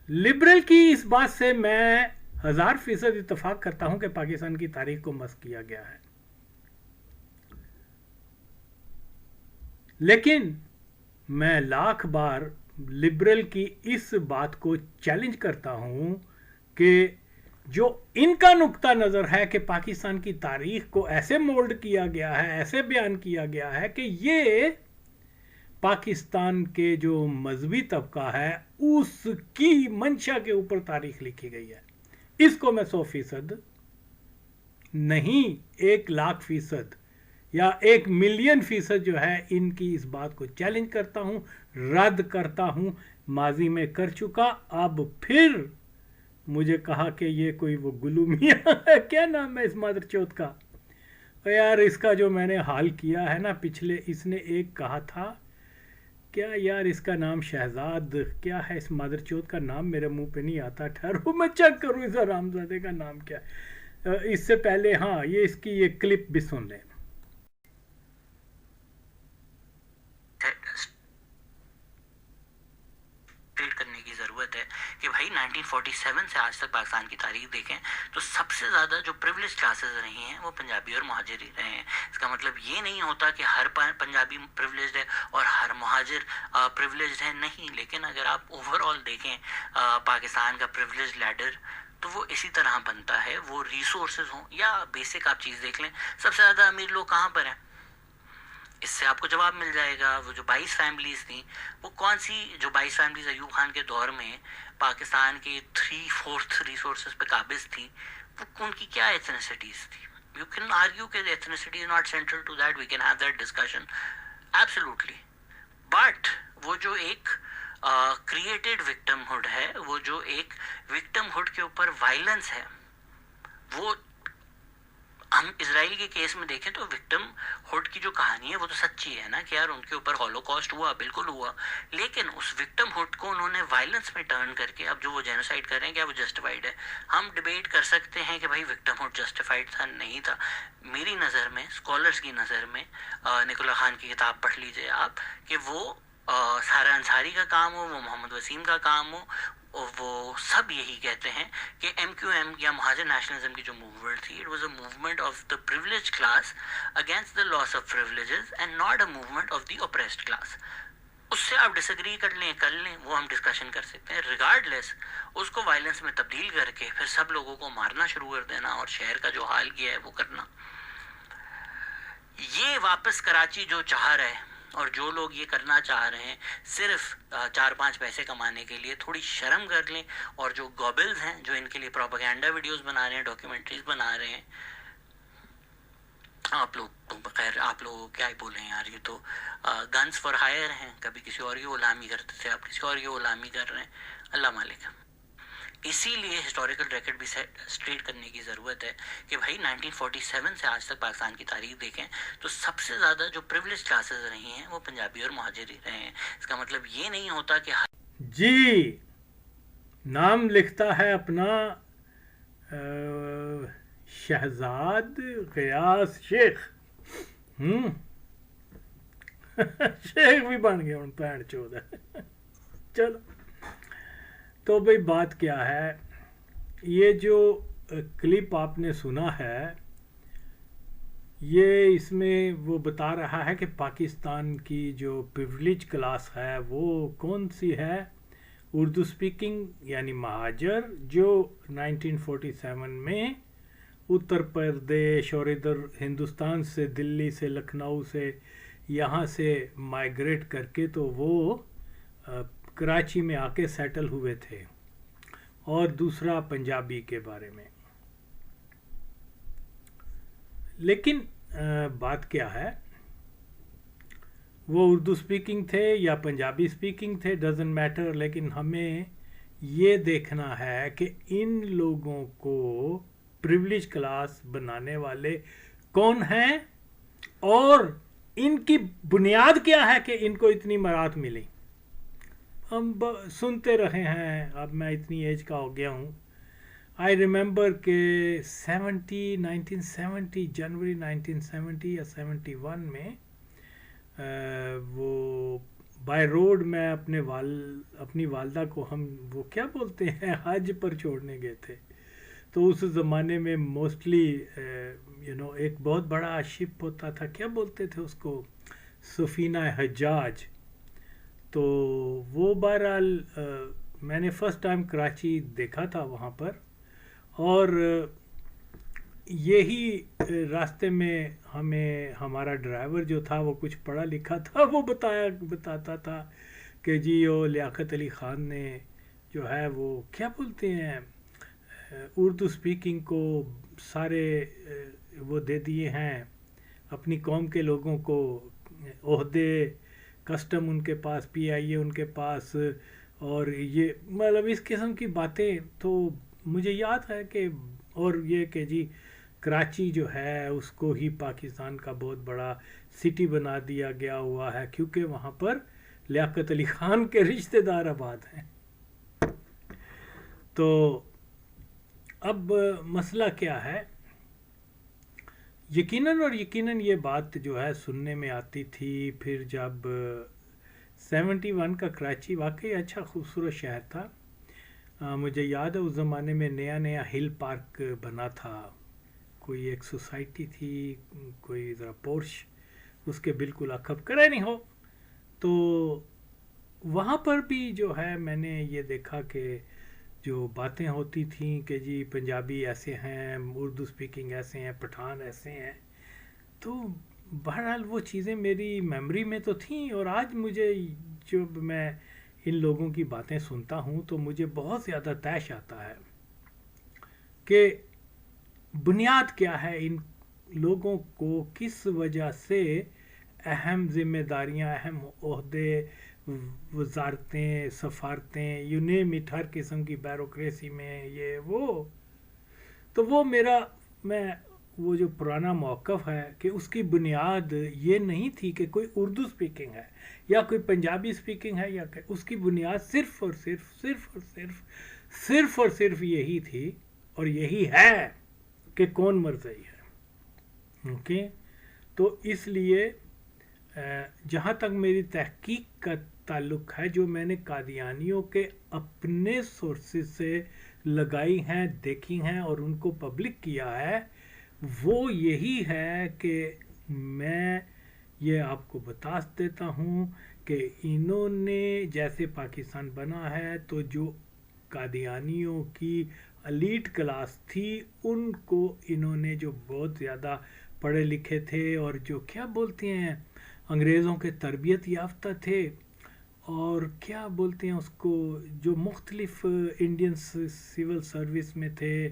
Liberal की इस बात से मैं 1000% इत्तेफाक करता हूं कि पाकिस्तान की तारीख को मस्क किया गया है, लेकिन मैं लाख बार लिबरल की इस बात को चैलेंज करता हूं कि जो इनका नुक्ता नज़र है कि पाकिस्तान की तारीख को ऐसे मोल्ड किया गया है, ऐसे बयान किया गया है कि ये पाकिस्तान के जो मजहबी तबका है उसकी मंशा के ऊपर तारीख लिखी गई है, इसको मैं 100% नहीं, 1,00,000% या 1,000,000% जो है इनकी इस बात को चैलेंज करता हूं, रद्द करता हूं। माजी में कर चुका, अब फिर मुझे कहा कि ये कोई वो गुलू मियां है, क्या नाम है इस मादरचोद का, तो यार इसका जो मैंने हाल किया है ना पिछले, इसने एक कहा था क्या यार, इसका नाम शहजाद क्या है, इस मादरचोद का नाम मेरे मुंह पे नहीं आता, ठहरो मैं चेक करूं इस हरामजादे का नाम क्या है। इससे पहले हाँ, ये इसकी ये क्लिप भी सुन लें। करने की ज़रूरत है कि भाई 1947 से आज तक पाकिस्तान की तारीख देखें तो सबसे ज़्यादा जो प्रिविलेज क्लासेस रही हैं वो पंजाबी और मुहाजिर ही रहे हैं। इसका मतलब ये नहीं होता कि हर पंजाबी प्रिविलेज्ड है और हर मुहाजिर प्रिविलेज्ड है, नहीं। लेकिन अगर आप ओवरऑल देखें पाकिस्तान का प्रिविलेज लैडर तो वो इसी तरह बनता है, वो रिसोर्सेज हों या बेसिक आप चीज़ देख लें, सबसे ज़्यादा अमीर लोग कहाँ पर हैं, इससे आपको जवाब मिल जाएगा। वो जो 22 फैमिलीज थी, वो कौन सी जो 22 फैमिलीज अयूब खान के दौर में पाकिस्तान के 3/4 रिसोर्सेज पे काबिज थी, वो उनकी क्या एथनिसिटीज थी। यू कैन आर्ग्यू कि ethnicity is not central to that, we can have that discussion absolutely, but वो जो एक क्रिएटेड विक्टिमहुड है, वो जो एक विक्टिमहुड के ऊपर वायलेंस है, वो हम इजराइल के केस में देखें तो विक्टिम हुड की जो कहानी है वो तो सच्ची है ना, कि यार उनके ऊपर हॉलोकॉस्ट हुआ, बिल्कुल हुआ, लेकिन उस विक्टिम हुड को उन्होंने वायलेंस में टर्न करके अब जो वो जेनोसाइड कर रहे हैं क्या वो जस्टिफाइड है। हम डिबेट कर सकते हैं कि भाई विक्टिम हुड जस्टिफाइड था नहीं था। मेरी नज़र में, स्कॉलर्स की नज़र में, निकोला खान की किताब पढ़ लीजिए आप, कि वो सारा अंसारी का काम हो, वो मोहम्मद वसीम का काम हो, वो सब यही कहते हैं कि MQM या महाजन नेशनलिज्म की जो मूवमेंट थी, it was a movement of the privileged class against the loss of privileges and not a movement of the oppressed class. उससे आप डिसएग्री कर लें, वो हम डिस्कशन कर सकते हैं। रिगार्डलेस उसको वायलेंस में तब्दील करके फिर सब लोगों को मारना शुरू कर देना और शहर का जो हाल किया है वो करना, ये वापस कराची जो चाह रहे हैं और जो लोग ये करना चाह रहे हैं सिर्फ 4-5 पैसे कमाने के लिए, थोड़ी शर्म कर लें। और जो गॉबल्स हैं जो इनके लिए प्रोपेगेंडा वीडियोस बना रहे हैं, डॉक्यूमेंट्रीज बना रहे हैं, आप लोग तो खैर आप लोग क्या ही बोले यार, ये तो गन्स फॉर हायर हैं, कभी किसी और की गुलामी करते थे, आप किसी और की गुलामी कर रहे हैं, अल्लाह मालिक। इसीलिए हिस्टोरिकल रिकॉर्ड भी स्ट्रेट करने की ज़रूरत है कि भाई 1947 से आज तक पाकिस्तान की तारीख देखें तो सबसे ज़्यादा जो प्रिविलेज क्लासेस रही हैं वो पंजाबी और मुहाजिर ही रहे हैं। इसका मतलब ये नहीं होता कि जी नाम लिखता है अपना शहजाद गयास शेख, शेख भी बन गया हूँ भैन चोद है। चलो तो भाई बात क्या है, ये जो क्लिप आपने सुना है ये इसमें वो बता रहा है कि पाकिस्तान की जो प्रिविलेज क्लास है वो कौन सी है, उर्दू स्पीकिंग यानी महाजर, जो 1947 में उत्तर प्रदेश और इधर हिंदुस्तान से, दिल्ली से, लखनऊ से, यहाँ से माइग्रेट करके तो वो कराची में आके सेटल हुए थे। और दूसरा पंजाबी के बारे में, लेकिन बात क्या है, वो उर्दू स्पीकिंग थे या पंजाबी स्पीकिंग थे, डजंट मैटर, लेकिन हमें ये देखना है कि इन लोगों को प्रिविलेज क्लास बनाने वाले कौन हैं और इनकी बुनियाद क्या है कि इनको इतनी मरात मिली। हम सुनते रहे हैं, अब मैं इतनी एज का हो गया हूँ। आई रिमेंबर के 1970 जनवरी 1970 या 71 में वो बाय रोड मैं अपनी वालदा को हम वो क्या बोलते हैं हज पर छोड़ने गए थे। तो उस ज़माने में मोस्टली एक बहुत बड़ा शिप होता था, क्या बोलते थे उसको, सफीना हज्जाज। तो वो बहरहाल मैंने फ़र्स्ट टाइम कराची देखा था वहाँ पर, और यही रास्ते में हमें हमारा ड्राइवर जो था वो कुछ पढ़ा लिखा था, वो बताता था कि जी वो लियाकत अली ख़ान ने जो है वो क्या बोलते हैं उर्दू स्पीकिंग को सारे वो दे दिए हैं अपनी कौम के लोगों को, ओहदे कस्टम उनके पास, PIA उनके पास, और ये मतलब इस किस्म की बातें। तो मुझे याद है कि और ये कि जी कराची जो है उसको ही पाकिस्तान का बहुत बड़ा सिटी बना दिया गया हुआ है क्योंकि वहाँ पर लियाकत अली ख़ान के रिश्तेदार आबाद हैं। तो अब मसला क्या है, यकीनन ये बात जो है सुनने में आती थी। फिर जब 71 का कराची वाकई अच्छा खूबसूरत शहर था। मुझे याद है उस ज़माने में नया हिल पार्क बना था, कोई एक सोसाइटी थी, कोई ज़रा पोर्श उसके बिल्कुल अखब करे नहीं हो। तो वहाँ पर भी जो है मैंने ये देखा कि जो बातें होती थी कि जी पंजाबी ऐसे हैं, उर्दू स्पीकिंग ऐसे हैं, पठान ऐसे हैं। तो बहरहाल वो चीज़ें मेरी मेमोरी में तो थी, और आज मुझे जब मैं इन लोगों की बातें सुनता हूँ तो मुझे बहुत ज़्यादा तैश आता है कि बुनियाद क्या है इन लोगों को, किस वजह से अहम जिम्मेदारियाँ, अहम ओहदे, वजारतें, सफारतें, यू नेम इट, हर किस्म की ब्यूरोक्रेसी में ये वो। तो वो वो जो पुराना मौक़िफ़ है कि उसकी बुनियाद ये नहीं थी कि कोई उर्दू स्पीकिंग है या कोई पंजाबी स्पीकिंग है, या उसकी बुनियाद सिर्फ़ और सिर्फ यही थी और यही है कि कौन मरज़ई है। ओके, तो इसलिए जहाँ तक मेरी तहकीक का ताल्लुक़ है, जो मैंने कादियानियों के अपने सोर्सेज से लगाई हैं, देखी हैं और उनको पब्लिक किया है, वो यही है कि मैं ये आपको बता देता हूँ कि इन्होंने जैसे पाकिस्तान बना है तो जो कादियानियों की एलीट क्लास थी उनको इन्होंने, जो बहुत ज़्यादा पढ़े लिखे थे और जो क्या बोलते हैं अंग्रेज़ों के तरबियत याफ्ता थे, और क्या बोलते हैं उसको, जो मुख्तलिफ इंडियन सिविल सर्विस में थे,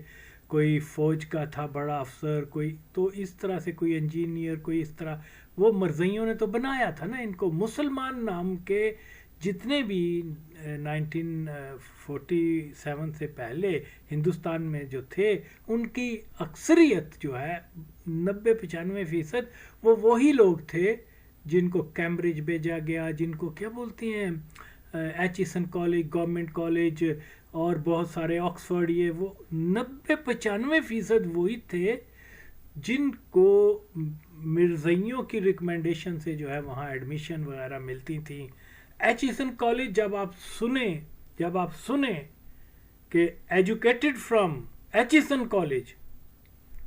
कोई फ़ौज का था बड़ा अफसर, कोई तो इस तरह से, कोई इंजीनियर, कोई इस तरह, वो मरज़इयों ने तो बनाया था ना इनको। मुसलमान नाम के जितने भी 1947 से पहले हिंदुस्तान में जो थे, उनकी अक्सरियत जो है 90-95% वो वही लोग थे जिनको कैम्ब्रिज भेजा गया, जिनको क्या बोलते हैं एचिसन कॉलेज, गवर्नमेंट कॉलेज, और बहुत सारे ऑक्सफोर्ड, ये वो 90-95% वही थे जिनको मिर्ज़इयों की रिकमेंडेशन से जो है वहाँ एडमिशन वगैरह मिलती थी। एचिसन कॉलेज जब आप सुने कि एजुकेटेड फ्रॉम एचिसन कॉलेज,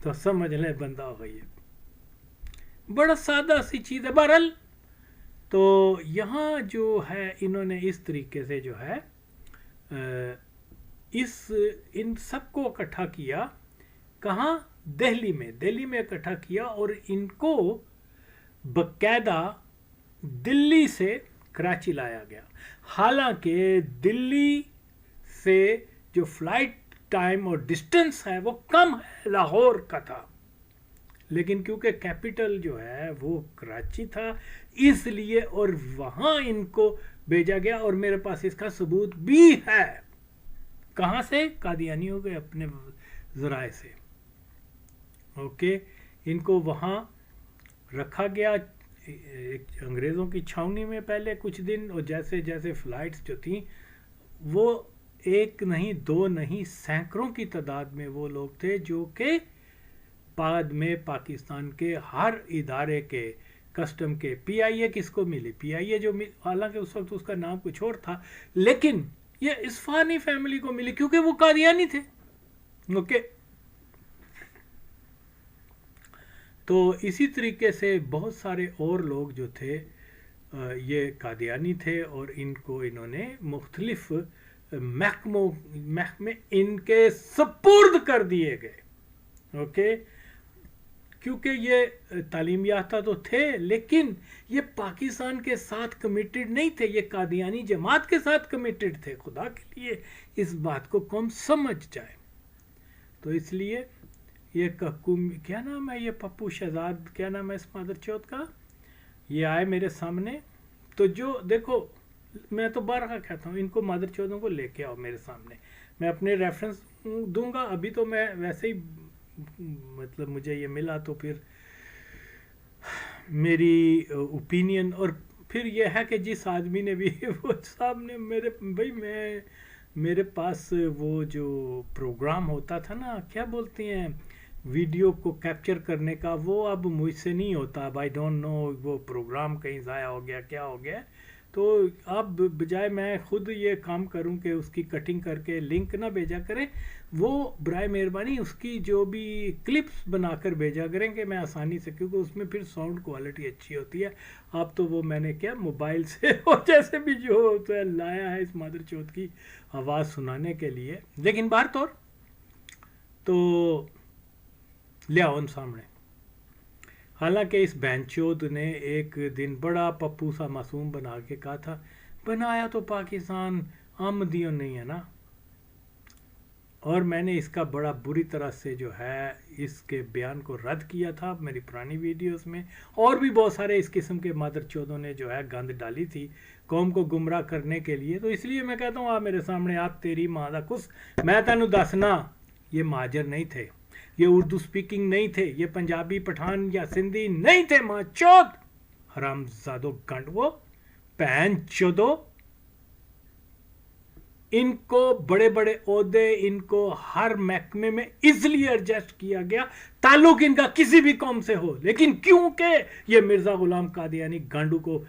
तो समझ लें बंदा हो गई है। बड़ा सादा सी चीज़ है। बहरहाल तो यहाँ जो है इन्होंने इस तरीके से जो है इन सबको इकट्ठा किया, कहाँ, दिल्ली में इकट्ठा किया, और इनको बकायदा दिल्ली से कराची लाया गया। हालांकि दिल्ली से जो फ्लाइट टाइम और डिस्टेंस है वो कम है लाहौर का था, लेकिन क्योंकि कैपिटल जो है वो कराची था इसलिए, और वहाँ इनको भेजा गया। और मेरे पास इसका सबूत भी है, कहाँ से, कादियानियों के अपने ज़राए से। ओके, इनको वहाँ रखा गया एक अंग्रेज़ों की छावनी में पहले कुछ दिन, और जैसे जैसे फ़्लाइट्स जो थी वो एक नहीं दो नहीं सैकड़ों की तादाद में वो लोग थे जो कि बाद में पाकिस्तान के हर इदारे के कस्टम के। PIA किसको मिली? PIA जो हालांकि उस वक्त उसका नाम कुछ और था, लेकिन ये इस्फहानी फैमिली को मिली क्योंकि वो कादियानी थे। ओके, तो इसी तरीके से बहुत सारे और लोग जो थे ये कादियानी थे और इनको इन्होंने मुख्तलिफ महकमे इनके सपुर्द कर दिए गए। ओके, क्योंकि ये तालीम याफ्ता तो थे लेकिन ये पाकिस्तान के साथ कमिटेड नहीं थे, ये कादियानी जमात के साथ कमिटेड थे। खुदा के लिए इस बात को कौन समझ जाए। तो इसलिए ये क्या नाम है, ये पप्पू शहजाद, क्या नाम है इस मादरचौथ का, ये आए मेरे सामने। तो जो देखो, मैं तो बारहा कहता हूँ, इनको मादरचौथों को लेके आओ मेरे सामने, मैं अपने रेफरेंस दूंगा। अभी तो मैं वैसे ही मतलब मुझे ये मिला तो फिर मेरी ओपिनियन, और फिर ये है कि जिस आदमी ने भी वो सामने मेरे पास वो जो प्रोग्राम होता था ना, क्या बोलते हैं, वीडियो को कैप्चर करने का, वो अब मुझसे नहीं होता। अब आई डोंट नो वो प्रोग्राम कहीं ज़ाया हो गया, क्या हो गया। तो अब बजाय मैं खुद ये काम करूं कि उसकी कटिंग करके लिंक ना भेजा करें, वो बराए मेहरबानी उसकी जो भी क्लिप्स बनाकर भेजा करें कि मैं आसानी से, क्योंकि उसमें फिर साउंड क्वालिटी अच्छी होती है। अब तो वो मैंने क्या मोबाइल से और जैसे भी जो होता है लाया है इस मादरचौथ की आवाज़ सुनाने के लिए। लेकिन बाहर तो ले आओ उन सामने। हालांकि इस बहनचोद ने एक दिन बड़ा पप्पू सा मासूम बना के कहा था, बनाया तो पाकिस्तान आमदियों नहीं है ना। और मैंने इसका बड़ा बुरी तरह से जो है इसके बयान को रद्द किया था मेरी पुरानी वीडियोस में। और भी बहुत सारे इस किस्म के मादरचौदों ने जो है गंद डाली थी कौम को गुमराह करने के लिए। तो इसलिए मैं कहता हूँ, आप मेरे सामने, आप तेरी माँ दा कुछ, मैं तेनू दसना, ये महाजर नहीं थे, ये उर्दू स्पीकिंग नहीं थे, ये पंजाबी पठान या सिंधी नहीं थे। माँ चौथ, हरामजादो, गंडवो, पहन चौदो, इनको बड़े बड़े ओहदे, इनको हर महकमे में इजली एडजस्ट किया गया, ताल्लुक इनका किसी भी कौम से हो। लेकिन क्योंकि ये मिर्जा गुलाम कादियानी गांडू को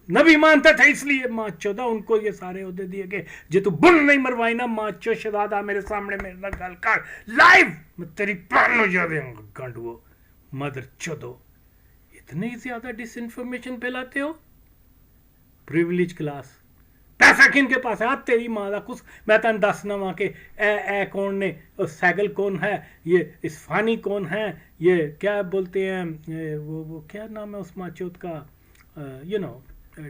नबी मानता था, इसलिए माँ चौदह उनको ये सारे ओहदे दिए गए। जे तू बुन नहीं मरवाई ना माँ चो शहजादा, मेरे सामने मेरे ना गल कर लाइव, मैं तेरी प्राण हो जावे गांडुओ, मदर चौदो। इतने ज्यादा डिसइंफॉर्मेशन फैलाते हो। प्रिविलेज क्लास, पैसा किन के पास है? तेरी माँ दा कुछ, मैं तेन दसना वा कि ए कौन ने, सैगल कौन है, ये इस्फहानी कौन है, ये क्या बोलते हैं, वो क्या नाम है उस माचौथ का, यू नो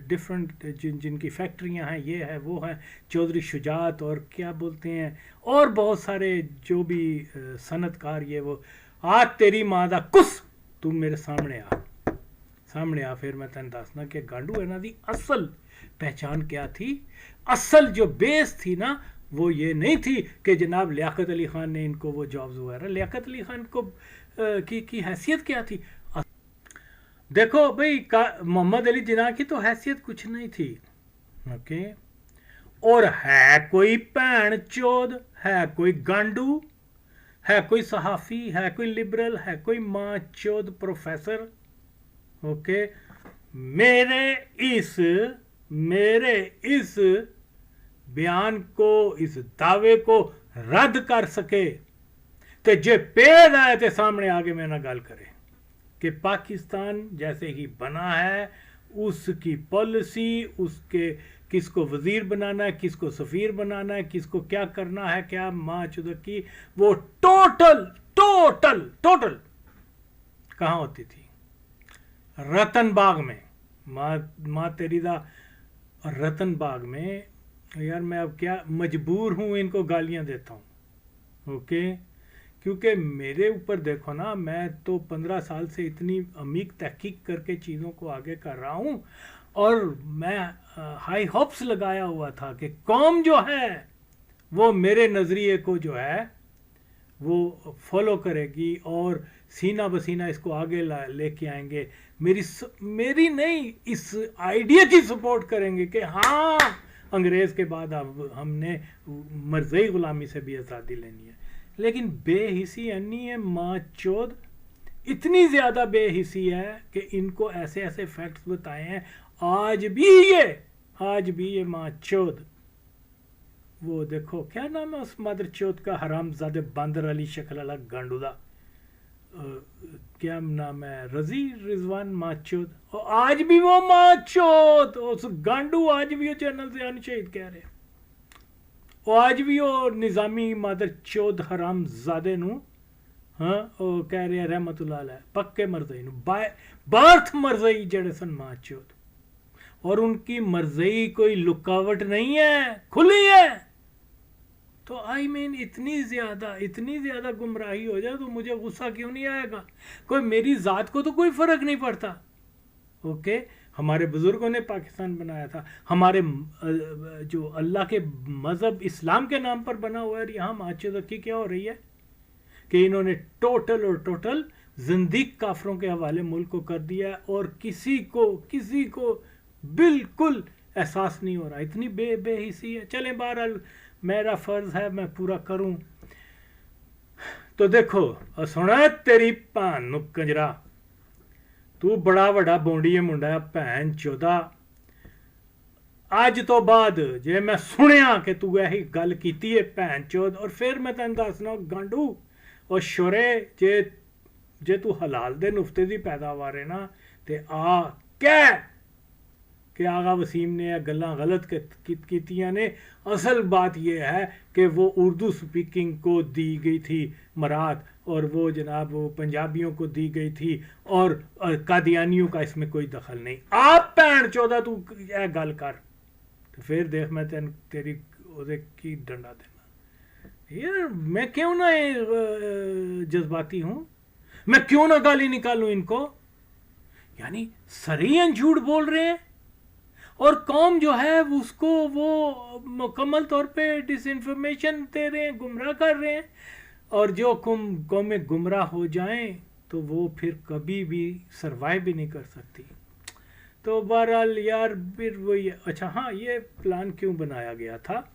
डिफरेंट जिनकी फैक्ट्रियां हैं, ये है वो है, चौधरी शुजात, और क्या बोलते हैं, और बहुत सारे जो भी सनतकार, ये वो। आज तेरी माँ दा कुछ, तुम मेरे सामने आ, फिर मैं तेन दसना कि गांडू इन्हां दी असल पहचान क्या थी। असल जो बेस थी ना, वो ये नहीं थी कि जनाब लियाकत अली खान ने इनको वो जॉब्स वगैरह। लियाकत अली खान को की हैसियत क्या थी? देखो भाई, मोहम्मद अली जिन्ना की तो हैसियत कुछ नहीं थी। ओके, और है कोई भैन चोद, है कोई गांडू, है कोई सहाफ़ी, है कोई लिबरल, है कोई माँ चोद प्रोफेसर। ओके, मेरे इस बयान को, इस दावे को रद्द कर सके तो जे पेद आए थे सामने आगे मेरे ना गल करे कि पाकिस्तान जैसे ही बना है उसकी पॉलिसी, उसके किसको वजीर बनाना है, किसको सफीर बनाना है, किसको क्या करना है, क्या माँ चुदक की, वो टोटल कहाँ होती थी? रतन बाग में। माँ तेरी दा रतन बाग में। यार मैं अब क्या मजबूर हूँ इनको गालियाँ देता हूँ। ओके, क्योंकि मेरे ऊपर देखो ना, मैं तो 15 साल से इतनी अमीक तहकीक करके चीज़ों को आगे कर रहा हूँ, और मैं हाई होप्स लगाया हुआ था कि कौम जो है वो मेरे नज़रिए को जो है वो फॉलो करेगी और सीना बसीना इसको आगे लेके आएंगे, मेरी नहीं, इस आइडिया की सपोर्ट करेंगे कि हाँ, अंग्रेज़ के बाद अब हमने मर्ज़ई ग़ुलामी से भी आज़ादी लेनी है। लेकिन बेहिसी अन्नी है माँ चोद, इतनी ज्यादा बेहिसी है कि इनको ऐसे ऐसे फैक्ट्स बताए हैं। आज भी ये माँ चोद, वो देखो क्या नाम है उस मदर चोद का, हरामजादे बंदर अली शक्ल वाला गांडूदा, क्या नाम है, रजी रिजवान माचोद, और आज भी वो माचोद, उस गांडू आज भी वो चैनल से अनशहीद कह रहे, और आज भी वो निजामी मादर चोद हराम जादे नू, हाँ वो कह रहे हैं रहमतुल्लाह अलैह पक्के मरजई नू, बर्थ मरजई जड़े सन माचोद, और उनकी मरजई कोई लुकावट नहीं है, खुली है। तो आई मीन इतनी ज्यादा गुमराही हो जाए तो मुझे गुस्सा क्यों नहीं आएगा? कोई मेरी जात को तो कोई फर्क नहीं पड़ता। ओके, हमारे बुजुर्गों ने पाकिस्तान बनाया था, हमारे जो अल्लाह के मजहब इस्लाम के नाम पर बना हुआ है। यहाँ माचोदकी क्या हो रही है कि इन्होंने टोटल जिंदीक काफरों के हवाले मुल्क को कर दिया है, और किसी को बिल्कुल एहसास नहीं हो रहा, इतनी बेहिसी है। चलें, बहरहाल मेरा फर्ज है मैं पूरा करूं। तो देखो सुना तेरी भैन नू कंजरा, तू बड़ा बड़ा बोंडी है मुंडा, भैन चौदा, अज तो बाद जे मैं सुनिया कि तू यही गल कीती है भैन चौद, और फिर मैं तेन दसना गांडू और शुरे, जे तू हलाल दे नुफ्ते की पैदावार है ना, ते आ कह कि आगा वसीम ने यह गल्लां गलत कीतियां ने। असल बात यह है कि वो उर्दू स्पीकिंग को दी गई थी मराठ, और वो जनाब वो पंजाबियों को दी गई थी, और कादियानियों का इसमें कोई दखल नहीं। आप भैन चौदह तू यह गल कर, तो फिर देख मैं तेरी ओदे की डंडा देना। यार मैं क्यों ना जज्बाती हूँ, मैं क्यों ना गाली निकालूं इनको, यानी सरियन झूठ बोल रहे हैं, और कौम जो है उसको वो मुकम्मल तौर पे डिसइंफॉर्मेशन दे रहे हैं, गुमराह कर रहे हैं, और जो कौमें गुमराह हो जाएं तो वो फिर कभी भी सरवाइव भी नहीं कर सकती। तो बहरहाल यार फिर वही, अच्छा हाँ, ये प्लान क्यों बनाया गया था,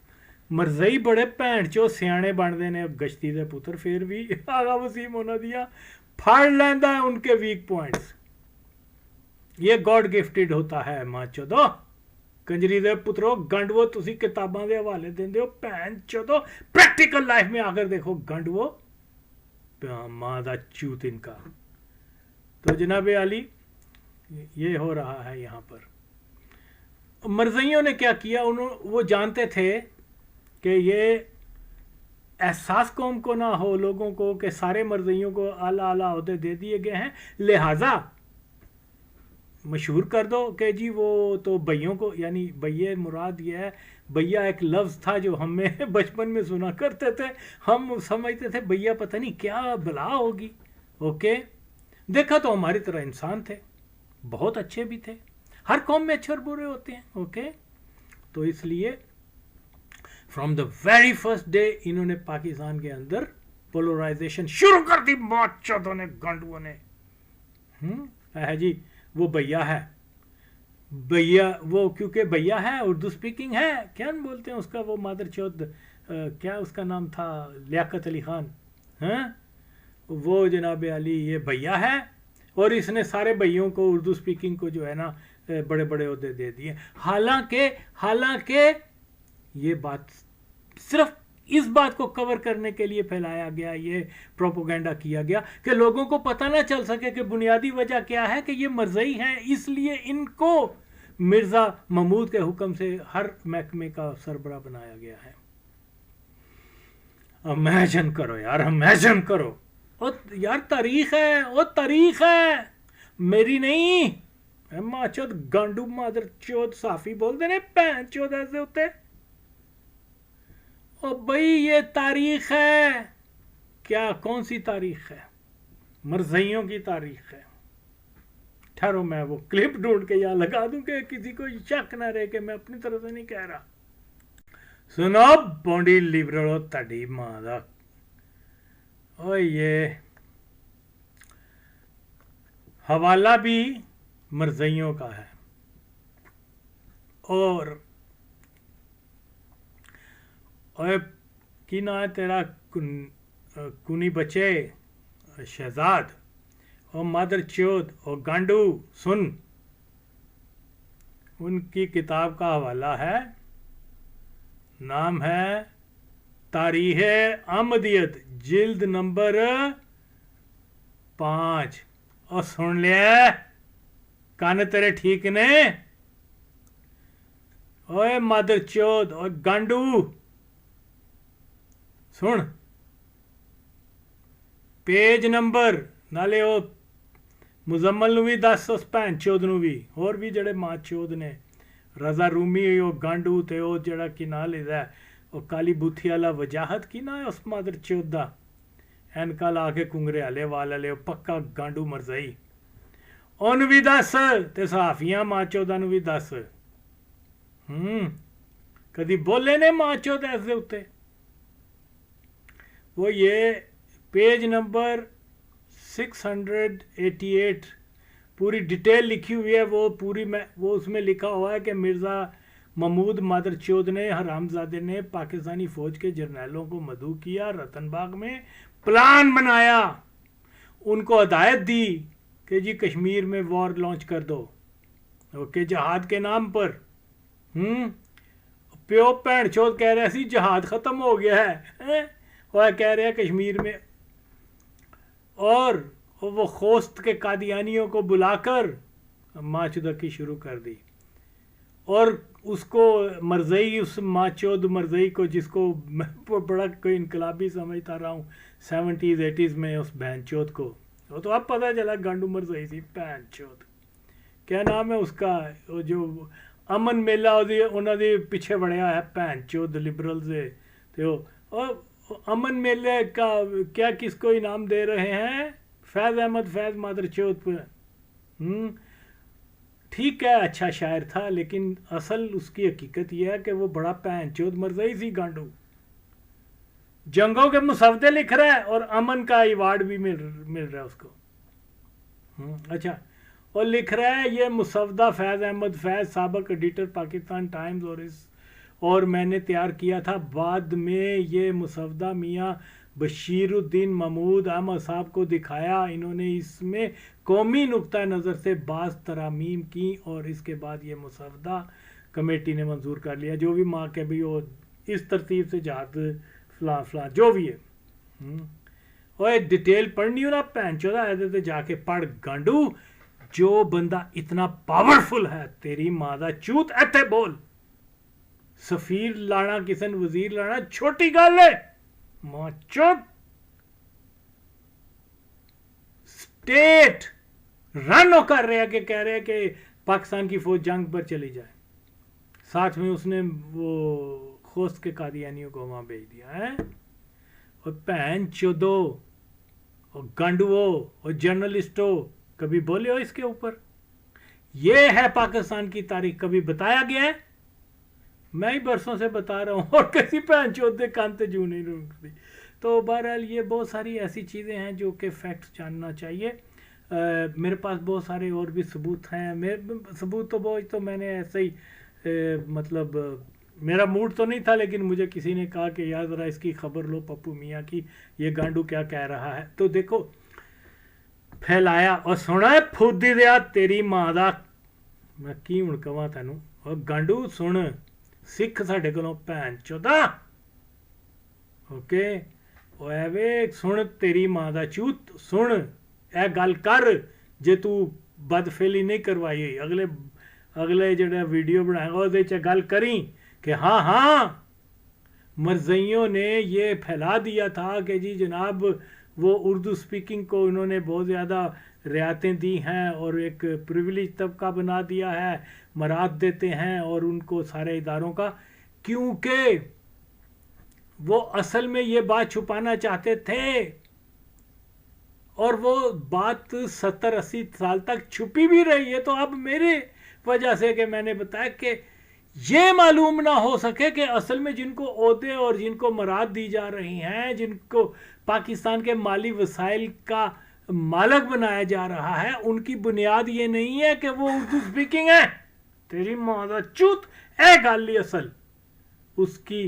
मरजई बड़े भैन चो सियाने बनते ने गश्ती दे पुत्र, फिर भी आगा वसीम होना दिया फड़ लेंदा है उनके वीक पॉइंट्स। ये गॉड गिफ्टेड होता है मां चोदो, कंजरी दे पुत्रो, गंडवो तुसी किताबां दे हवाले देंदे हो, भैन चोदो प्रैक्टिकल लाइफ में आकर देखो गंडवो, मां दा चूत इनका। तो जनाब आली ये हो रहा है यहाँ पर। मरज़इयों ने क्या किया, वो जानते थे कि ये एहसास कौम को ना हो लोगों को कि सारे मरज़इयों को आला आला ओहदे दे दिए गए हैं, लिहाजा मशहूर कर दो कि जी वो तो भैयों को, यानी भैया मुराद ये है, भैया एक लफ्ज़ था जो हमें बचपन में सुना करते थे, हम समझते थे भैया पता नहीं क्या बला होगी। ओके, देखा तो हमारी तरह इंसान थे, बहुत अच्छे भी थे, हर कौम में अच्छे और बुरे होते हैं। ओके, तो इसलिए from the very first day इन्होंने पाकिस्तान के अंदर पोलराइजेशन शुरू कर दी मौचोदों ने, गांडुओं ने। है जी, वो भैया है, भैया वो क्योंकि भैया है, उर्दू स्पीकिंग है, क्या बोलते हैं उसका वो मादर चौथ, क्या उसका नाम था, लियाकत अली खान, हैं वो जनाब अली, ये भैया है, और इसने सारे भैयों को उर्दू स्पीकिंग को जो है ना बड़े बड़े ओहदे दे दिए। हालांकि ये बात सिर्फ इस बात को कवर करने के लिए फैलाया गया, ये प्रोपोगेंडा किया गया कि लोगों को पता ना चल सके कि बुनियादी वजह क्या है कि ये मरज़ई हैं, इसलिए इनको मिर्ज़ा महमूद के हुक्म से हर महकमे का सरबराह बनाया गया है। इमेजिन करो यार, इमेजिन करो, और यार तारीख है, वो तारीख है मेरी नहीं, माचोद गांडू मादर चौथ साफी बोलते ने भैन चौथ ऐसे होते। ओ भाई ये तारीख है, क्या कौन सी तारीख है, मरज़इयों की तारीख है। ठहरो मैं वो क्लिप ढूंढ के यहाँ लगा दूं कि किसी को शक ना रहे कि मैं अपनी तरफ से नहीं कह रहा। सुनो बॉन्डी लिबरल तड़ी मां दा, ओ ये हवाला भी मरज़इयों का है, और ओए की ना है तेरा कुनी बचे शहजाद, और मादर चौथ और गांडू सुन, उनकी किताब का हवाला है, नाम है तारीख अहमदियत, जिल्द नंबर 5। और सुन लिया, कान तेरे ठीक ने? ओए मादर चौथ और गांडू सुन, पेज नंबर नाले ओ मुजम्मल नूं भी दस, उस भैन चौथ नूं भी, होर भी जेड़े मां चौथ ने, रजा रूमी, ओ गांडू ते ओ जेड़ा कि नां लिखदा है ओ काली बूथी वाला, वजाहत की ना है उस मादर चौथ दा, एनका ला के कुंगरे आले वाल आले, ओ पक्का गांडू मरजाई, ओनू भी दस ते सहाफियां मां चौथां नूं भी दस। कदी बोले ने मां चौथ ऐसे उत्ते? वो ये पेज नंबर 688 पूरी डिटेल लिखी हुई है, वो पूरी वो उसमें लिखा हुआ है कि मिर्ज़ा महमूद मादर चौथ ने, हरामजादे ने पाकिस्तानी फ़ौज के जर्नैलों को मदऊ किया, रतनबाग में प्लान बनाया, उनको हदायत दी कि जी कश्मीर में वॉर लॉन्च कर दो, ओके, जहाद के नाम पर। प्यो भैन चौथ कह रहा सी जहाद ख़त्म हो गया है, वह कह रहे हैं कश्मीर में, और वो खोस्त के कादियानियों को बुलाकर माचुदकी शुरू कर दी, और उसको मरज़ई, उस माँ चौथ मरज़ई को, जिसको मैं बड़ा कोई इनकलाबी समझता रहा हूँ 70s 80s में, उस बहन चौथ को, वो तो अब पता चला गांडू मरज़ई थी बहन चौथ। क्या नाम है उसका, वो जो अमन मेला उन्होंने पीछे बढ़िया है भैन चौथ लिबरल से, तो अमन मेले का क्या किसको इनाम दे रहे हैं? फैज़ अहमद फैज़ मादर चौथ पर। ठीक है, अच्छा शायर था, लेकिन असल उसकी हकीकत यह है कि वो बड़ा भैन चौथ मरज़ई सी गांडू, जंगों के मुसवदे लिख रहा है और अमन का अवार्ड भी मिल रहा है उसको। अच्छा, और लिख रहा है ये मुसवदा फैज़ अहमद फैज़ साबिक एडिटर पाकिस्तान टाइम्स, और मैंने तैयार किया था, बाद में ये मुसवदा मियाँ बशीरुद्दीन महमूद अहमद साहब को दिखाया, इन्होंने इसमें कौमी नुक्ता नज़र से बाज़ तरामीम की, और इसके बाद ये मुसवदा कमेटी ने मंजूर कर लिया, जो भी माँ के भी वो इस तरतीब से जहाद फला फला जो भी है। और डिटेल पढ़नी हो ना भैन चौदा, ऐसे जाके पढ़ गांडू, जो बंदा इतना पावरफुल है, तेरी माँ दा चूत इत्थे बोल, सफीर लाना किसी ने वजीर लाना छोटी गल है, मां चौथ स्टेट रन कर रहे हैं कि कह रहे हैं कि पाकिस्तान की फौज जंग पर चली जाए, साथ में उसने वो खोस्त के कादियानियों को वहां भेज दिया है। और भैन चौदो और गांडुओ और जर्नलिस्टों, कभी बोले हो इसके ऊपर? ये है पाकिस्तान की तारीख, कभी बताया गया है? मैं ही बरसों से बता रहा हूँ, और किसी भैन चौथ के कान ते जू नहीं रुकती। तो बहरहाल ये बहुत सारी ऐसी चीज़ें हैं जो कि फैक्ट्स जानना चाहिए। मेरे पास बहुत सारे और भी सबूत हैं, सबूत तो बहुत, तो मैंने ऐसे ही मतलब मेरा मूड तो नहीं था, लेकिन मुझे किसी ने कहा कि यार ज़रा इसकी खबर लो पप्पू मियाँ की, ये गांडू क्या कह रहा है, तो देखो फैलाया और सुना है फुदी दिया तेरी माँ दा, मैं की हुण कवां तैनूं, और गांडू सुन, सिख साढ़े कोलों भैन चौदा, ओके, ओ एवे सुन तेरी माँ दा चूत, सुन ए गल कर, जे तू बदफेली नहीं करवाई, अगले जेड़ा वीडियो बनाएगा उहदे च गल करी कि हाँ हाँ मरज़इयों ने ये फैला दिया था कि जी जनाब वो उर्दू स्पीकिंग को उन्होंने बहुत ज़्यादा रियायतें दी हैं और एक प्रिविलेज तबका बना दिया है, मराद देते हैं और उनको सारे इदारों का, क्योंकि वो असल में ये बात छुपाना चाहते थे, और वो बात 70-80 साल तक छुपी भी रही है। तो अब मेरे वजह से कि मैंने बताया कि ये मालूम ना हो सके कि असल में जिनको ओहदे और जिनको मराद दी जा रही हैं, जिनको पाकिस्तान के माली वसाइल का मालक बनाया जा रहा है, उनकी बुनियाद ये नहीं है कि वो उर्दू स्पीकिंग है, तेरी माँ चूत ए गाली, असल उसकी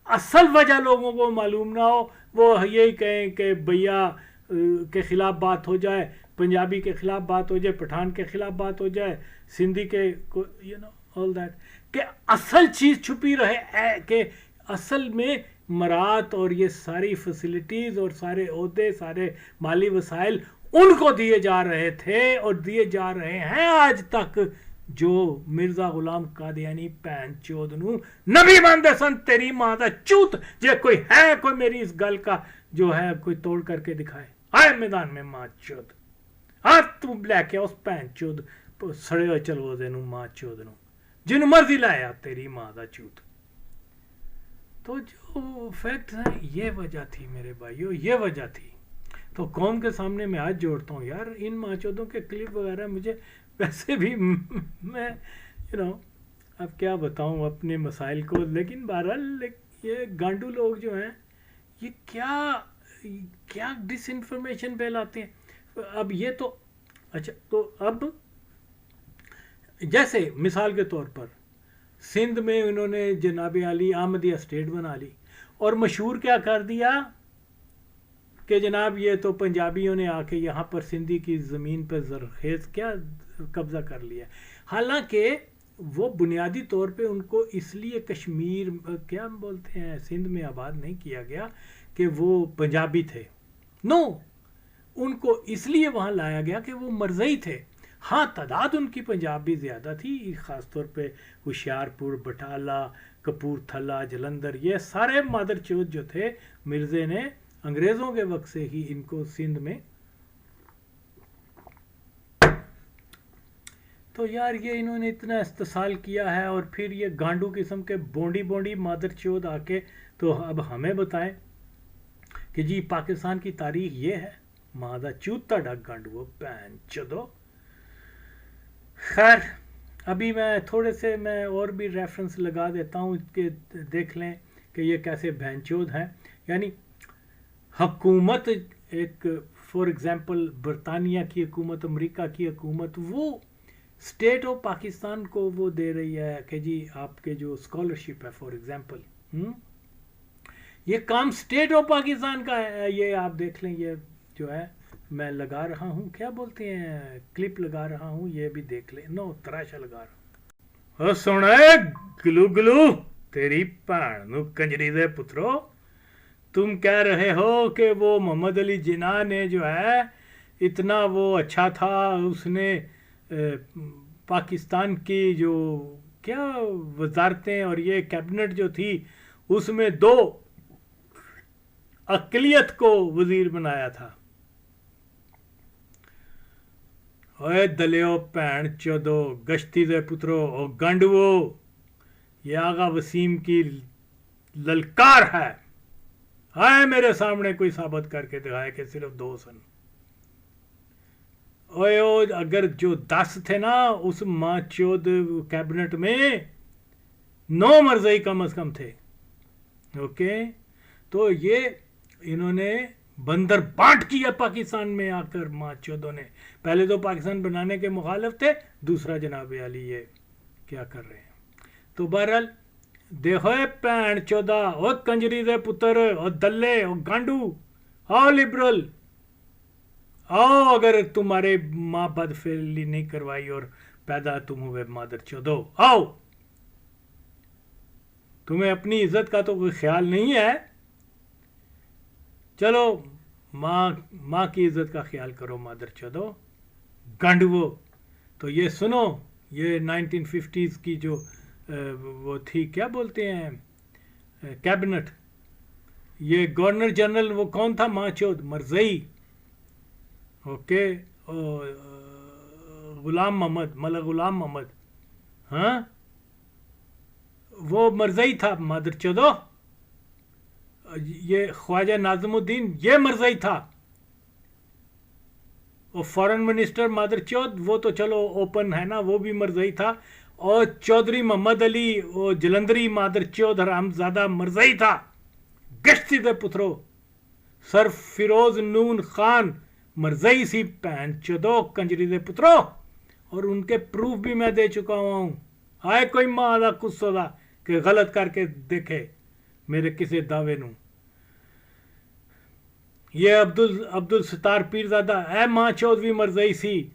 असल वजह लोगों को मालूम ना हो, वो यही कहें कि भैया के खिलाफ बात हो जाए, पंजाबी के खिलाफ बात हो जाए, पठान के खिलाफ बात हो जाए, सिंधी के यू नो ऑल दैट, कि असल चीज़ छुपी रहे कि असल में मरात और ये सारी फैसिलिटीज़ और सारे ओहदे, सारे माली वसाइल उनको दिए जा रहे थे और दिए जा रहे हैं आज तक जो मिर्जा गुलाम कादियानी भैन चोद नू नबी मानते सन। तेरी मां दा चूत जे कोई है, कोई मेरी इस गल का जो है कोई तोड़ करके दिखाए, आए मैदान में मां चोद, हाँ तू लैके उस भैन चोद सड़े हुए चलवोदे नू मां चोद नू जिन मर्जी लाया तेरी मां दा चूत। तो जो फैक्ट है ये वजह थी मेरे भाइयों, ये वजह थी। तो कौम के सामने मैं आज जोड़ता हूँ यार, इन माचोदों के क्लिप वगैरह मुझे वैसे भी मैं अब क्या बताऊँ अपने मसाइल को, लेकिन बहरहाल ये गांडू लोग जो हैं ये क्या डिसइंफॉर्मेशन फैलाते हैं। अब ये तो अच्छा, तो अब जैसे मिसाल के तौर पर सिंध में उन्होंने जनाब अली अहमदिया स्टेट बना ली और मशहूर क्या कर दिया कि जनाब ये तो पंजाबियों ने आके यहाँ पर सिंधी की ज़मीन पर ज़रखेज़ क्या कब्ज़ा कर लिया। हालांकि वो बुनियादी तौर पे उनको इसलिए कश्मीर क्या बोलते हैं सिंध में आबाद नहीं किया गया कि वो पंजाबी थे, नो, उनको इसलिए वहाँ लाया गया कि वो मरज़ई थे। हाँ तादाद उनकी पंजाब भी ज़्यादा थी, ख़ास तौर पे होशियारपुर, बटाला, कपूरथला, जलंधर, ये सारे मादरचोद जो थे मिर्ज़े ने अंग्रेज़ों के वक्त से ही इनको सिंध में। तो यार ये इन्होंने इतना इस्तेसाल किया है और फिर ये गांडू किस्म के बोंडी मादरचोद आके तो अब हमें बताएं कि जी पाकिस्तान की तारीख ये है। मादा चूता डग गांडू पैन चदो। खैर अभी मैं और भी रेफरेंस लगा देता हूँ कि देख लें कि ये कैसे भैंचोद हैं। यानी हुकूमत एक फॉर एग्ज़ाम्पल बरतानिया की हुकूमत, अमेरिका की हुकूमत, वो स्टेट ऑफ पाकिस्तान को वो दे रही है कि जी आपके जो स्कॉलरशिप है फॉर एग्ज़ाम्पल, ये काम स्टेट ऑफ पाकिस्तान का है। ये आप देख लें, ये जो है मैं लगा रहा हूँ, क्या बोलते हैं, क्लिप लगा रहा हूँ, ये भी देख लें। नो तराशा लगा रहा हूँ। सुने गलू गलू तेरी भैन नू कंजरी दे पुत्रो, तुम कह रहे हो कि वो मोहम्मद अली जिन्ना ने जो है इतना वो अच्छा था, उसने पाकिस्तान की जो क्या वजारतें और ये कैबिनेट जो थी उसमें 2 अकलियत को वजीर बनाया था। ओए दलियो भैन चोदो गश्ती दे पुत्रो और गांडवो, ये आगा वसीम की ललकार है। आए मेरे सामने कोई साबित करके दिखाए कि सिर्फ 2 सन। ओए अगर जो 10 थे ना उस माँ चोद कैबिनेट में 9 मरज़ई कम से कम थे। ओके, तो ये इन्होंने बंदर बांट किया पाकिस्तान में आकर माँ चोदों ने। पहले तो पाकिस्तान बनाने के मुखालिफ थे, दूसरा जनाब अली ये क्या कर रहे हैं। तो बहरहाल देखो भैन चौदा और कंजरी दे पुत्र और दल्ले और गांडू, आओ लिबरल आओ, अगर तुम्हारे माँ बदफेली नहीं करवाई और पैदा तुम हुए मादर चौदो, आओ। तुम्हें अपनी इज्जत का तो कोई ख्याल नहीं है, चलो माँ की इज्जत का ख्याल करो मादर चौदो गांडुओ। तो ये सुनो, ये 1950s की जो वो थी क्या बोलते हैं कैबिनेट, ये गवर्नर जनरल वो कौन था, माँ चौद मरज़ई। ओके, गुलाम मोहम्मद, मलक गुलाम मोहम्मद, हाँ वो मरज़ई था मादर चौदो। ये ख्वाजा नाज़मुद्दीन ये मरज़ई था। और फॉरेन मिनिस्टर मादर चौद वो तो चलो ओपन है ना, वो भी मरज़ई था। और चौधरी मोहम्मद अली वो जलंधरी मादर चौद हरामज़ादा मरज़ई था। गश्ती दे पुत्रो, सर फिरोज नून खान मरज़ई सी भैन चौदो कंजरी दे पुत्रो। और उनके प्रूफ भी मैं दे चुका हुआ हूँ। आए कोई माँ दा कुस्सो दा कि गलत करके देखे मेरे किसी दावे नू। ये अब्दुल सत्तार पीरजादा है, मां चौधरी मरजई सी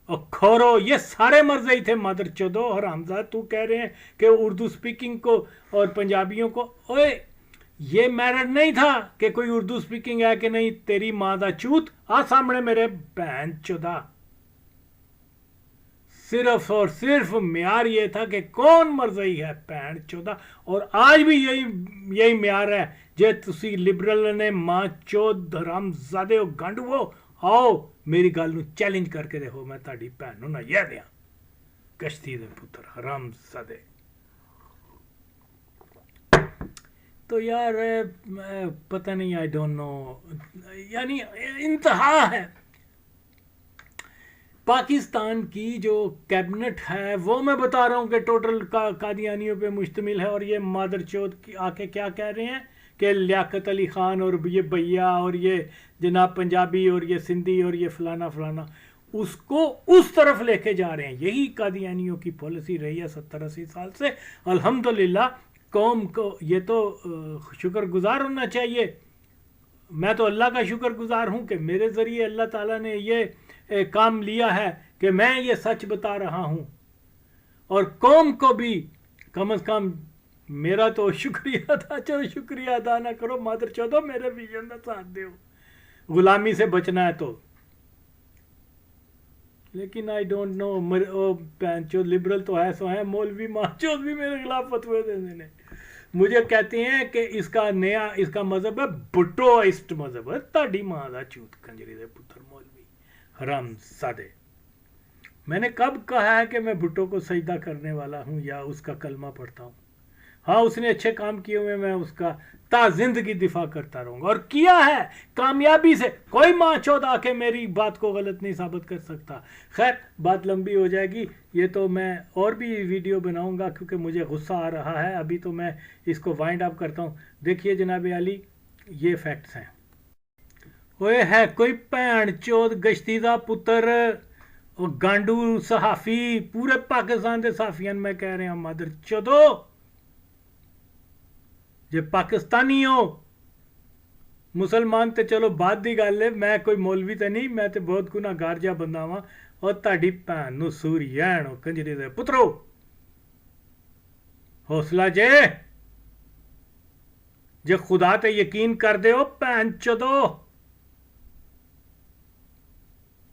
और खोरो, ये सारे मरजई थे। मदर चौदो हरामजाद, तू कह रहे हैं कि उर्दू स्पीकिंग को और पंजाबियों को, ओए ये मैटर नहीं था कि कोई उर्दू स्पीकिंग है कि नहीं, तेरी मां दा चूत आ सामने मेरे बहन चौदा। सिर्फ और सिर्फ म्यार ये था कि कौन मरजई है बहन चौदा, और आज भी यही म्यार है। जे तुसी लिबरल ने मां चौद हरामजादे हो गंडवो, आओ मेरी गल नूं चैलेंज करके देखो, मैं ताड़ी भैन नूं ना यह दियां, कश्ती दे पुत्र हरामजादे। तो यार पता नहीं, आई डोंट नो, यानी इंतहा है। पाकिस्तान की जो कैबिनेट है वो मैं बता रहा हूँ कि टोटल कादियानियों पे मुश्तमिल है, और ये मादरचोद की आके क्या कह रहे हैं कि लियाकत अली ख़ान और ये भैया और ये जनाब पंजाबी और ये सिंधी और ये फलाना फलाना उसको उस तरफ लेके जा रहे हैं। यही कादियानियों की पॉलिसी रही है 70-80 साल से। अल्हम्दुलिल्लाह कौम को ये तो शुक्रगुजार होना चाहिए। मैं तो अल्लाह का शुक्रगुजार हूँ कि मेरे ज़रिए अल्लाह ताला ने ये काम लिया है कि मैं ये सच बता रहा हूँ, और कौम को भी कम से कम मेरा तो शुक्रिया था। चलो शुक्रिया अदा ना करो, मादर चौदो मेरे विजन का साथ दो, गुलामी से बचना है तो। लेकिन आई डोंट नो, पैंचो लिबरल तो है सो है, मौलवी माचोद भी मेरे खिलाफ फतवे देने ने। मुझे कहते हैं कि इसका मजहब है भुट्टोइस्ट मजहब है। ताड़ी मां दा चूत कंजरी दे पुत्र मौलवी हरामजादे। मैंने कब कहा है कि मैं भुट्टो को सजदा करने वाला हूं या उसका कलमा पढ़ता हूं? हाँ, उसने अच्छे काम किए हुए, मैं उसका ताजिंदगी दिफा करता रहूंगा, और किया है कामयाबी से। कोई माँ चौथ आके मेरी बात को गलत नहीं साबित कर सकता। खैर बात लंबी हो जाएगी, ये तो मैं और भी वीडियो बनाऊंगा क्योंकि मुझे गुस्सा आ रहा है। अभी तो मैं इसको वाइंड अप करता हूँ। देखिए जनाब अली, ये फैक्ट्स हैं। ओए है कोई भैन चौथ गश्ती दा पुत्र गांडू सहाफी, पूरे पाकिस्तान के सहाफियां मैं कह रहा मदर चौधो, जे पाकिस्तानी हो मुसलमान तो चलो बाद की गल है, मैं कोई मौलवी तो नहीं, मैं तो बहुत गुनाहगार जा बंदा वा। और ताड़ी भैन नूं सूरियैन हो कंजरी दे पुत्रो, हौसला जे खुदा ते यकीन कर दे हो भैन चौधो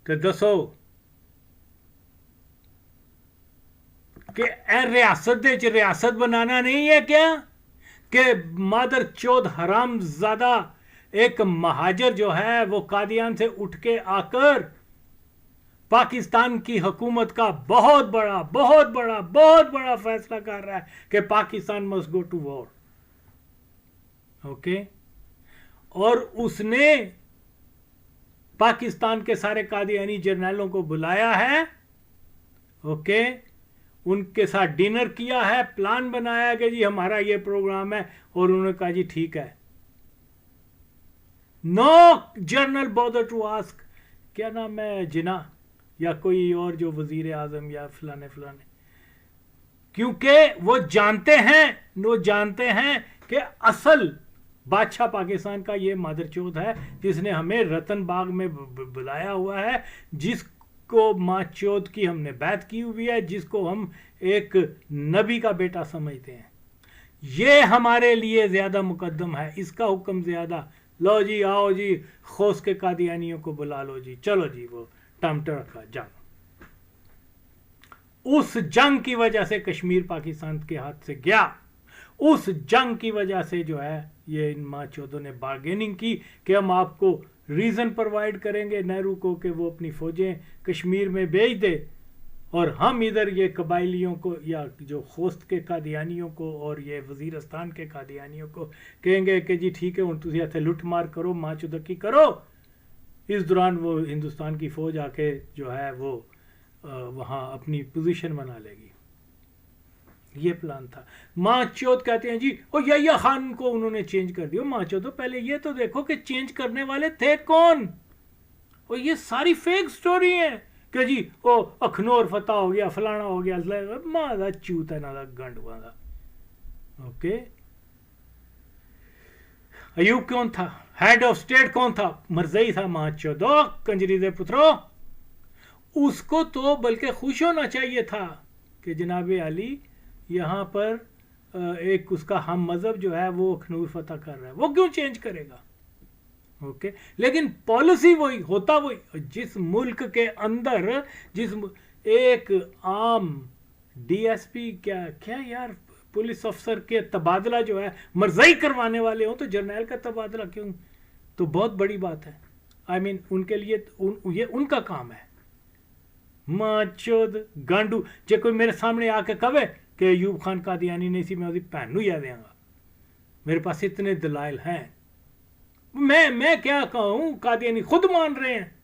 ते दसो कि रियासत दे च रियासत बनाना नहीं है क्या कि मादर चौध हराम ज्यादा एक महाजर जो है वो कादियान से उठ के आकर पाकिस्तान की हुकूमत का बहुत बड़ा फैसला कर रहा है कि Pakistan must go to war. Okay, और उसने पाकिस्तान के सारे कादियानी जर्नलों को बुलाया है। ओके, उनके साथ डिनर किया है, प्लान बनाया कि जी हमारा ये प्रोग्राम है, और उन्होंने कहा जी ठीक है। No general bother to ask क्या नाम है, जिना या कोई और जो वजीर आजम या फलाने, क्योंकि वो जानते हैं कि असल बादशाह पाकिस्तान का ये मादरचोद है जिसने हमें रतन बाग में बुलाया हुआ है, जिसको माँ चौथ की हमने बैत की हुई है, जिसको हम एक नबी का बेटा समझते हैं। ये हमारे लिए ज्यादा मुकद्दम है, इसका हुक्म ज्यादा। लो जी, आओ जी, खोस के कादियानियों को बुला लो जी, चलो जी, वो टमटर का जंग। उस जंग की वजह से कश्मीर पाकिस्तान के हाथ से गया। उस जंग की वजह से जो है ये इन माँ चौधों ने बार्गेनिंग की कि हम आपको रीजन प्रोवाइड करेंगे नेहरू को कि वो अपनी फौजें कश्मीर में भेज दे, और हम इधर ये कबाइलियों को या जो खोस्त के कादियानियों को और ये वजीरस्तान के कादियानियों को कहेंगे कि जी ठीक है, हुण तुसीं इत्थे लुट मार करो, माँ चौधकी करो। इस दौरान वो हिंदुस्तान की फौज आके जो है वो वहाँ अपनी पोजीशन बना लेगी। ये प्लान था। माँ चौथ कहते हैं जी, और यहिया खान को उन्होंने चेंज कर दिया। माँ चौथ, पहले ये तो देखो कि चेंज करने वाले थे कौन। और ये सारी फेक स्टोरी है कि जी ओ अखनौर फतह हो गया, फलाना हो गया, माँ दा चूत है ना दा गंड वाला। ओके, अयूब कौन था, हेड ऑफ स्टेट कौन था, मरज़ई था, मां चौदह कंजरी दे पुत्रों। उसको तो बल्कि खुश होना चाहिए था कि जनाब अली यहाँ पर एक उसका हम मज़हब जो है वो अखनूर फतह कर रहा है, वो क्यों चेंज करेगा? ओके लेकिन पॉलिसी वही, होता वही। जिस मुल्क के अंदर जिस एक आम डीएसपी क्या क्या यार पुलिस अफसर के तबादला जो है मरज़ई करवाने वाले हो, तो जर्नैल का तबादला क्यों? तो बहुत बड़ी बात है। आई मीन उनके लिए ये उनका काम है। मां चोद गांडू जे कोई मेरे सामने आके कहे कि अयूब खान कादियानी नहीं सी, मैं उसकी भैन नूं याद देंगा। मेरे पास इतने दलाइल हैं, मैं क्या कहूं? कादियानी खुद मान रहे हैं,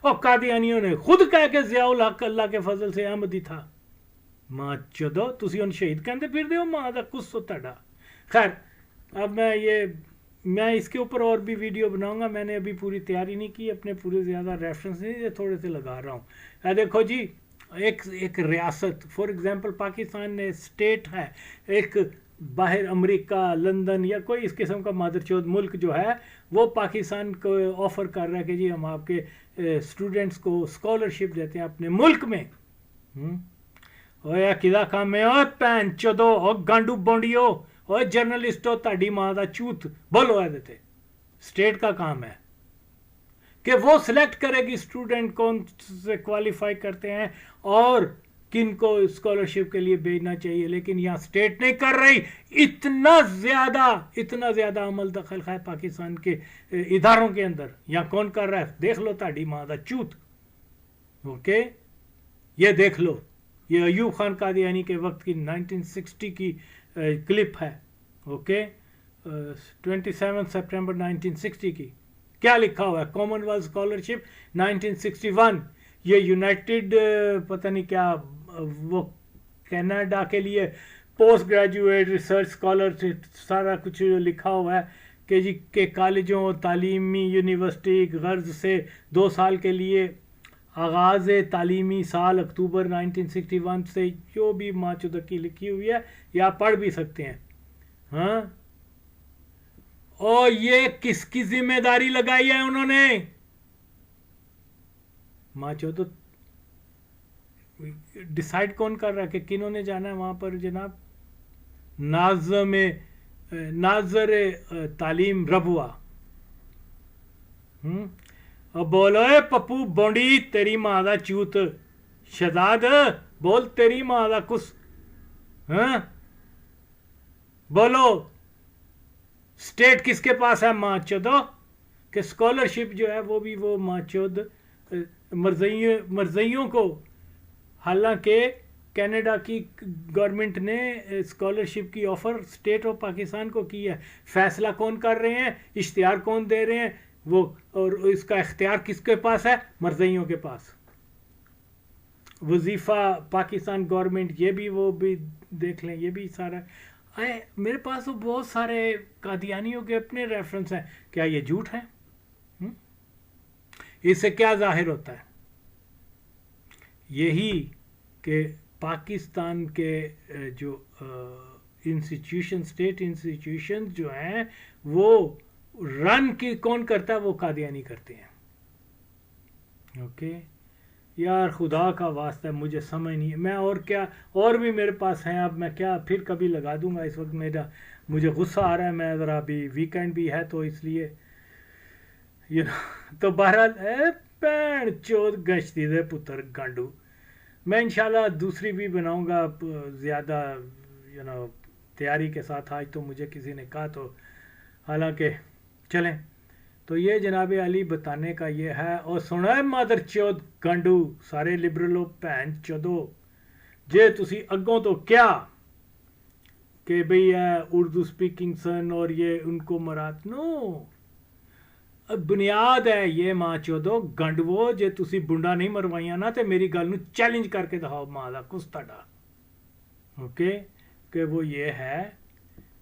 और कादियानियों ने खुद कह के ज़ियाउल हक अल्लाह के फजल से अहमदी था। मां चोदो तुसी उन शहीद कहते फिर हो, मां दा कुछ तुहाडा। खैर अब मैं इसके ऊपर और भी वीडियो बनाऊंगा। मैंने अभी पूरी तैयारी नहीं की, अपने पूरे ज़्यादा रेफरेंस नहीं, ये थोड़े से लगा रहा हूँ। देखो जी, एक रियासत फॉर एग्जांपल पाकिस्तान ने स्टेट है, एक बाहर अमेरिका लंदन या कोई इस किस्म का मादरचोद मुल्क जो है वो पाकिस्तान को ऑफ़र कर रहा है कि जी हम आपके स्टूडेंट्स को स्कॉलरशिप देते हैं अपने मुल्क में। ओए किदा काम है? ओ पैन चोदो, ओ गांडू बोंडियो, ओ जर्नलिस्टो, ताड़ी मां दा चूत बोलो। है देते स्टेट का काम है कि वो सिलेक्ट करेगी स्टूडेंट कौन से क्वालिफाई करते हैं और किन को स्कॉलरशिप के लिए भेजना चाहिए, लेकिन यहाँ स्टेट नहीं कर रही। इतना ज़्यादा अमल दखल है पाकिस्तान के इदारों के अंदर। यहाँ कौन कर रहा है? देख लो ताड़ी मां दा चूत। ओके ये देख लो, ये अयूब खान कादियानी के वक्त की 1960 की क्लिप है। ओके 27 सितंबर 1960 की। क्या लिखा हुआ है? Commonwealth scholarship 1961। ये यूनाइटेड पता नहीं क्या वो कनाडा के लिए पोस्ट ग्रेजुएट रिसर्च स्कॉलरशिप सारा कुछ लिखा हुआ है कि जी के कॉलेजों तालीमी यूनिवर्सिटी गर्ज से 2 साल के लिए आगाज़ तालीमी साल अक्टूबर 1961 से, जो भी माचुदकी लिखी हुई है या पढ़ भी सकते हैं। हाँ, और ये किसकी जिम्मेदारी लगाई है उन्होंने? माचो तो डिसाइड कौन कर रहा है कि किन्होंने जाना है वहां पर जनाब? नाजर तालीम रबुआ। अब बोलो पप्पू बोंडी तेरी मां दा चूत, शहजाद बोल तेरी मां दा कुछ। हाँ बोलो स्टेट किसके पास है? मां चौदह के स्कॉलरशिप जो है वो भी वो मां चौद मरज़इयों को, हालांकि कनाडा की गवर्नमेंट ने स्कॉलरशिप की ऑफ़र स्टेट ऑफ पाकिस्तान को की है। फैसला कौन कर रहे हैं, इश्तिहार कौन दे रहे हैं वो, और इसका इख्तियार किसके पास है? मरज़इयों के पास। वजीफ़ा पाकिस्तान गवर्नमेंट, ये भी वो भी देख लें, ये भी सारा मेरे पास तो बहुत सारे कादियानियों के अपने रेफरेंस हैं। क्या ये झूठ है? इससे क्या जाहिर होता है? यही कि पाकिस्तान के जो इंस्टीट्यूशन स्टेट इंस्टीट्यूशन जो हैं वो रन की कौन करता है? वो कादियानी करते हैं। ओके यार खुदा का वास्ता है, मुझे समझ नहीं है मैं और क्या, और भी मेरे पास हैं। अब मैं क्या फिर कभी लगा दूंगा। इस वक्त मुझे गुस्सा आ रहा है, मैं ज़रा अभी वीकेंड भी है तो इसलिए तो बहरहाल पैण चोद गश्ती दे पुत्र गांडू। मैं इंशाल्लाह दूसरी भी बनाऊंगा ज़्यादा तैयारी के साथ। आज तो मुझे किसी ने कहा तो, हालांकि चलें तो ये जनाब अली बताने का ये है। और सुना है मादर चौद गांडू सारे लिबरलो भैन चौदो, जे तुसी अगों तो क्या कि भई उर्दू स्पीकिंग सन और ये उनको मरात नो बुनियाद है ये मां चौदो गंडवो। जे तुसी बुंडा नहीं मरवाइया ना तो मेरी गल नूं चैलेंज करके दिखाओ मां दा कुछ तुहाडा। ओके कि वो ये है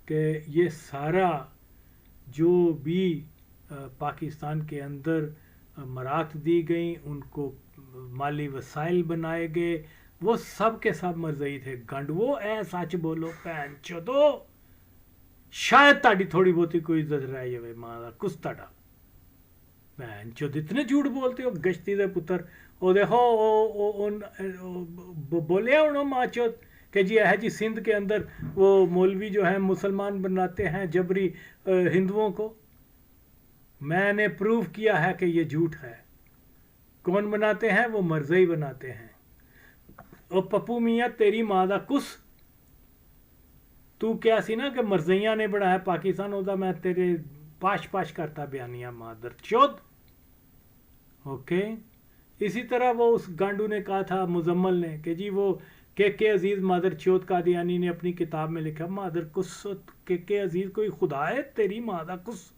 कि ये सारा जो भी पाकिस्तान के अंदर मरात दी गई, उनको माली वसाइल बनाए गए, वो सब के सब मरज़ई थे। गंडवो सच बोलो भैन चौदो, शायद ताड़ी थोड़ी बहुती कोई इज्जत रह जाए मां दा कुछ ताड़ा भैन चोद इतने झूठ बोलते हो गश्ती दे पुत्तर ओ देखो बोलिया हूँ माँ चोद कि जी है जी सिंध के अंदर वो मौलवी जो है मुसलमान बनाते हैं जबरी हिंदुओं को। मैंने प्रूव किया है कि ये झूठ है। कौन बनाते हैं? वो मरज़ई बनाते हैं। ओ पप्पू मियाँ तेरी माँ दा कुस तू क्या सी ना कि मरज़इयाँ ने बनाया पाकिस्तान ओदा मैं तेरे पाश पाश करता बयानिया मादर चौथ। ओके इसी तरह वो उस गांडू ने कहा था मुजम्मल ने कि जी वो के अजीज़ मादर चौथ कादियानी ने अपनी किताब में लिखा मादर कुस के अजीज़ कोई खुदा है तेरी मादा कुस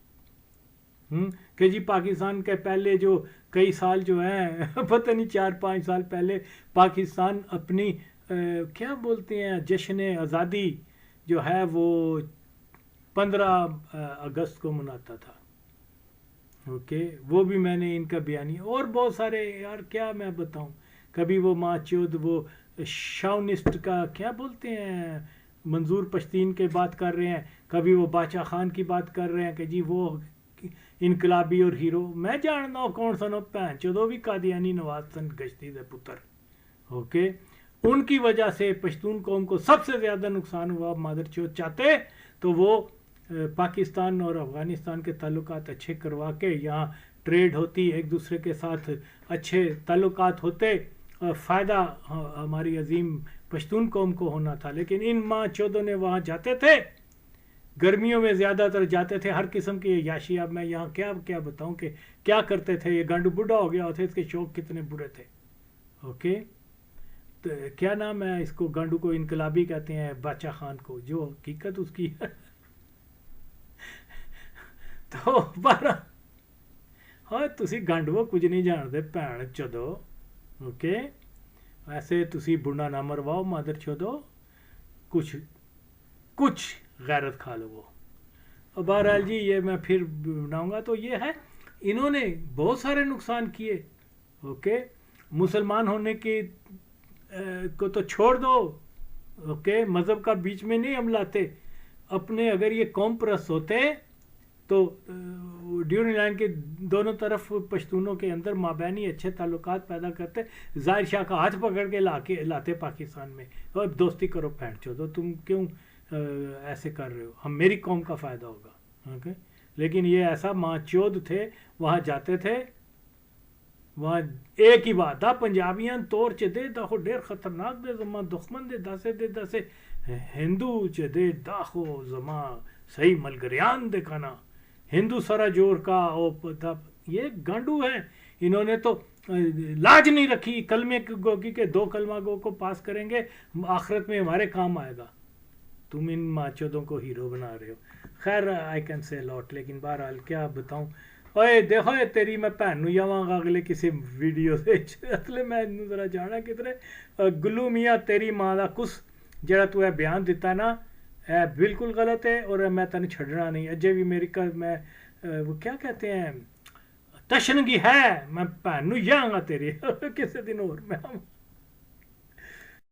कि जी पाकिस्तान के पहले जो कई साल जो हैं पता नहीं 4-5 साल पहले पाकिस्तान अपनी क्या बोलते हैं जश्न आज़ादी जो है वो 15 अगस्त को मनाता था। ओके वो भी मैंने इनका बयानी और बहुत सारे यार क्या मैं बताऊं। कभी वो माचोद वो शाउनिस्ट का क्या बोलते हैं मंजूर पश्तीन के बात कर रहे हैं, कभी वो बादशाह खान की बात कर रहे हैं कि जी वो इनकलाबी और हीरो। मैं जानता हूँ कौन सा भैन चौदो भी कादियानी नवाज सन गश्ती दे पुत्र। ओके उनकी वजह से पश्तून कौम को सबसे ज़्यादा नुकसान हुआ। मादर चौथ चाहते तो वो पाकिस्तान और अफ़गानिस्तान के ताल्लुकात अच्छे करवा के यहाँ ट्रेड होती, एक दूसरे के साथ अच्छे ताल्लुकात होते, फ़ायदा हमारी अजीम पश्तून कौम को होना था। लेकिन इन माँ चौदों ने वहाँ जाते थे, गर्मियों में ज़्यादातर जाते थे, हर किस्म की याशी। अब मैं यहाँ क्या क्या बताऊँ कि क्या करते थे। ये गांडू बुढ़ा हो गया होता, इसके शौक कितने बुरे थे। ओके तो क्या नाम है इसको गांडू को इनकलाबी कहते हैं बादशाह खान को, जो हकीकत उसकी है। तो बारा हाँ तुसी गांडुओ कुछ नहीं जानते भैन चौदो। ओके वैसे तुसी बुढ़ा ना मरवाओ मादर चौदो, कुछ गैरत खा लो वो। और बहरहाल जी ये मैं फिर बनाऊंगा तो ये है इन्होंने बहुत सारे नुकसान किए। ओके मुसलमान होने की को तो छोड़ दो। ओके मज़हब का बीच में नहीं हम लाते अपने। अगर ये कौम परस्त होते तो ड्यूरिंग लाइन के दोनों तरफ पश्तूनों के अंदर माबैनी अच्छे ताल्लुकात पैदा करते, ज़ाहिर शाह का हाथ पकड़ के लाते पाकिस्तान में और दोस्ती करो भैन चौदो, तुम क्यों ऐसे कर रहे हो, हम मेरी कौम का फ़ायदा होगा। ओके लेकिन ये ऐसा माँ चौद थे, वहाँ जाते थे, वहाँ एक ही बात था पंजाबियां तौर च दे दाखो डेर खतरनाक दे जमा दुश्मन दे दसे हिंदू च दे दाखो जमा सही मलगरियान दे खाना हिंदू सारा जोर का ओ था। ये गांडू है, इन्होंने तो लाज नहीं रखी। कलमे गो की 2 कलमा गो को पास करेंगे आखिरत में हमारे काम आएगा। तुम इन माचोदों को हीरो बना रहे हो। खैर आई कैन से लॉट, लेकिन बहरहाल क्या बताऊं। ओए देखो ये तेरी मैं भैन नूं जावांगा अगले किसी वीडियो से असले मैं इनू जरा जाना किधरे। गुल्लू मियाँ तेरी माँ दा कुस जरा तू बयान दिता ना है बिल्कुल गलत है और मैं तेन छड़ना नहीं। अजय भी मेरी का मैं वो क्या कहते हैं तशनगी है, मैं भैन नूं जावांगा तेरी किसी दिन और मैं